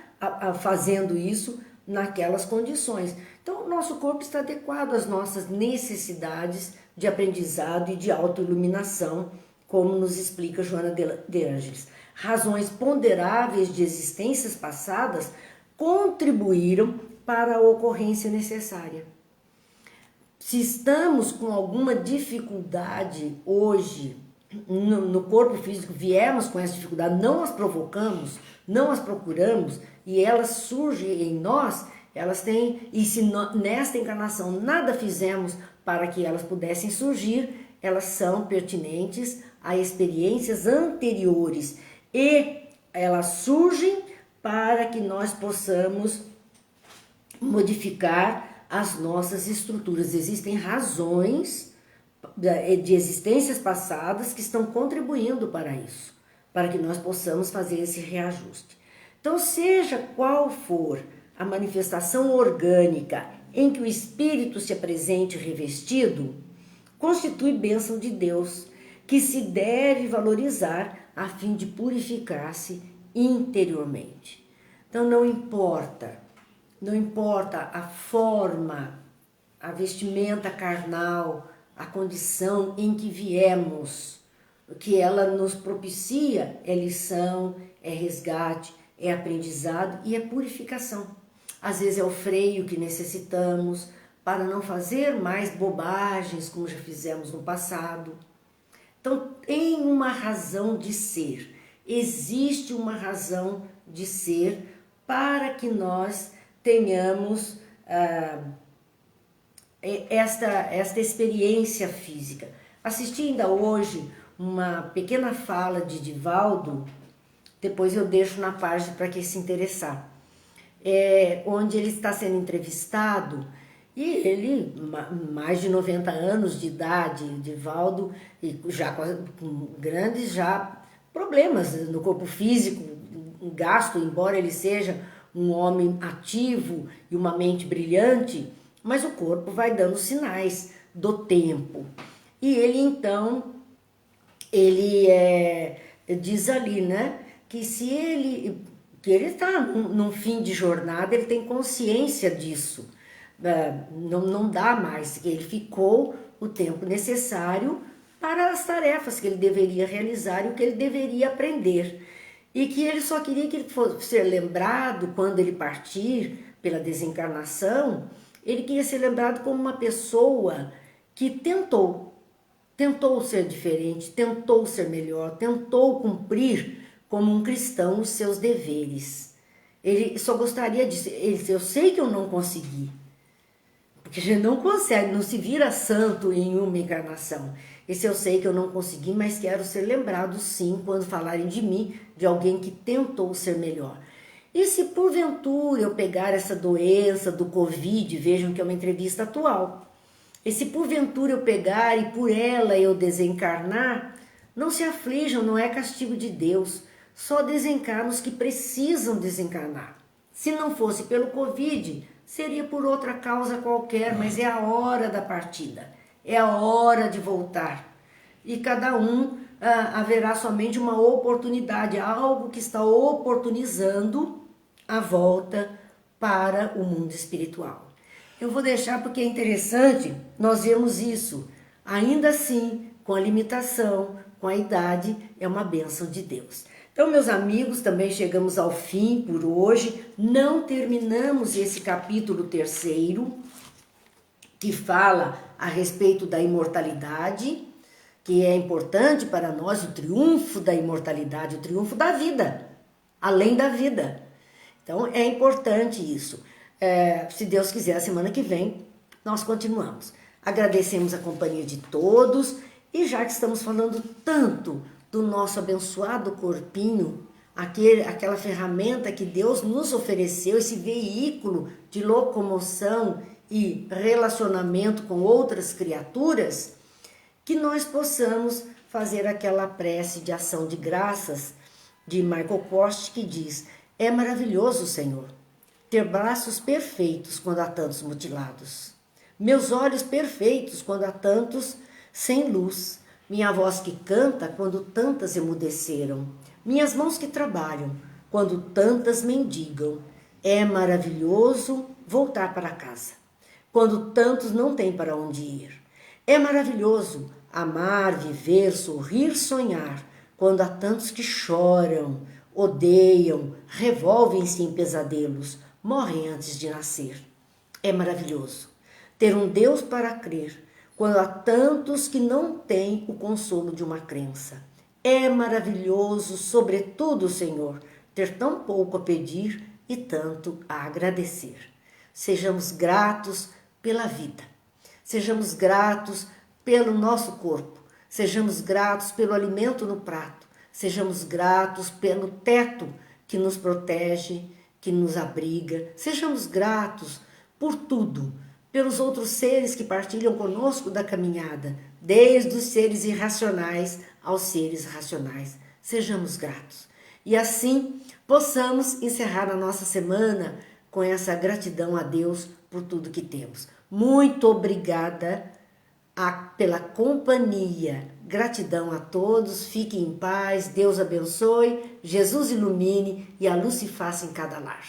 fazendo isso naquelas condições. Então, o nosso corpo está adequado às nossas necessidades de aprendizado e de autoiluminação, como nos explica Joana de Ângeles. Razões ponderáveis de existências passadas contribuíram para a ocorrência necessária. Se estamos com alguma dificuldade hoje no corpo físico viemos com essa dificuldade, não as provocamos, não as procuramos e elas surgem em nós, elas têm, e se nesta encarnação nada fizemos para que elas pudessem surgir, elas são pertinentes a experiências anteriores e elas surgem para que nós possamos modificar as nossas estruturas. Existem razões de existências passadas que estão contribuindo para isso, para que nós possamos fazer esse reajuste. Então, seja qual for a manifestação orgânica em que o espírito se apresente revestido, constitui bênção de Deus, que se deve valorizar a fim de purificar-se interiormente. Então, não importa a forma, a vestimenta carnal, a condição em que viemos, o que ela nos propicia é lição, é resgate, é aprendizado e é purificação. Às vezes é o freio que necessitamos para não fazer mais bobagens como já fizemos no passado. Então, tem uma razão de ser, existe uma razão de ser para que nós tenhamos esta experiência física. Assisti ainda hoje uma pequena fala de Divaldo, depois eu deixo na página para quem se interessar, onde ele está sendo entrevistado e ele, mais de 90 anos de idade, Divaldo, e já com grandes problemas no corpo físico, um gasto, embora ele seja um homem ativo e uma mente brilhante, mas o corpo vai dando sinais do tempo. E ele então, diz ali, né, que se ele está num fim de jornada, ele tem consciência disso, não dá mais, ele ficou o tempo necessário para as tarefas que ele deveria realizar e o que ele deveria aprender. E que ele só queria que ele fosse ser lembrado quando ele partir pela desencarnação, ele queria ser lembrado como uma pessoa que tentou ser diferente, tentou ser melhor, tentou cumprir como um cristão os seus deveres. Ele só gostaria de ser, eu sei que eu não consegui, porque a gente não consegue, não se vira santo em uma encarnação. Esse eu sei que eu não consegui, mas quero ser lembrado sim quando falarem de mim, de alguém que tentou ser melhor. E se porventura eu pegar essa doença do Covid, vejam que é uma entrevista atual, e se porventura eu pegar e por ela eu desencarnar, não se aflijam, não é castigo de Deus, só desencarnam os que precisam desencarnar. Se não fosse pelo Covid, seria por outra causa qualquer, mas é a hora da partida, é a hora de voltar. E cada um haverá somente uma oportunidade, algo que está oportunizando a volta para o mundo espiritual. Eu vou deixar porque é interessante nós vermos isso. Ainda assim, com a limitação, com a idade, é uma bênção de Deus. Então, meus amigos, também chegamos ao fim por hoje. Não terminamos esse capítulo 3º, que fala a respeito da imortalidade, que é importante para nós, o triunfo da imortalidade, o triunfo da vida, além da vida. Então, é importante isso. Se Deus quiser, a semana que vem, nós continuamos. Agradecemos a companhia de todos e já que estamos falando tanto do nosso abençoado corpinho, aquela ferramenta que Deus nos ofereceu, esse veículo de locomoção e relacionamento com outras criaturas, que nós possamos fazer aquela prece de ação de graças de Michael Post que diz: é maravilhoso, Senhor, ter braços perfeitos quando há tantos mutilados, meus olhos perfeitos quando há tantos sem luz, minha voz que canta quando tantas emudeceram, minhas mãos que trabalham quando tantas mendigam. É maravilhoso voltar para casa quando tantos não têm para onde ir. É maravilhoso amar, viver, sorrir, sonhar quando há tantos que choram, odeiam, revolvem-se em pesadelos, morrem antes de nascer. É maravilhoso ter um Deus para crer quando há tantos que não têm o consolo de uma crença. É maravilhoso, sobretudo, Senhor, ter tão pouco a pedir e tanto a agradecer. Sejamos gratos pela vida. Sejamos gratos pelo nosso corpo. Sejamos gratos pelo alimento no prato. Sejamos gratos pelo teto que nos protege, que nos abriga. Sejamos gratos por tudo, pelos outros seres que partilham conosco da caminhada, desde os seres irracionais aos seres racionais. Sejamos gratos. E assim possamos encerrar a nossa semana com essa gratidão a Deus por tudo que temos. Muito obrigada pela companhia. Gratidão a todos, fiquem em paz, Deus abençoe, Jesus ilumine e a luz se faça em cada lar.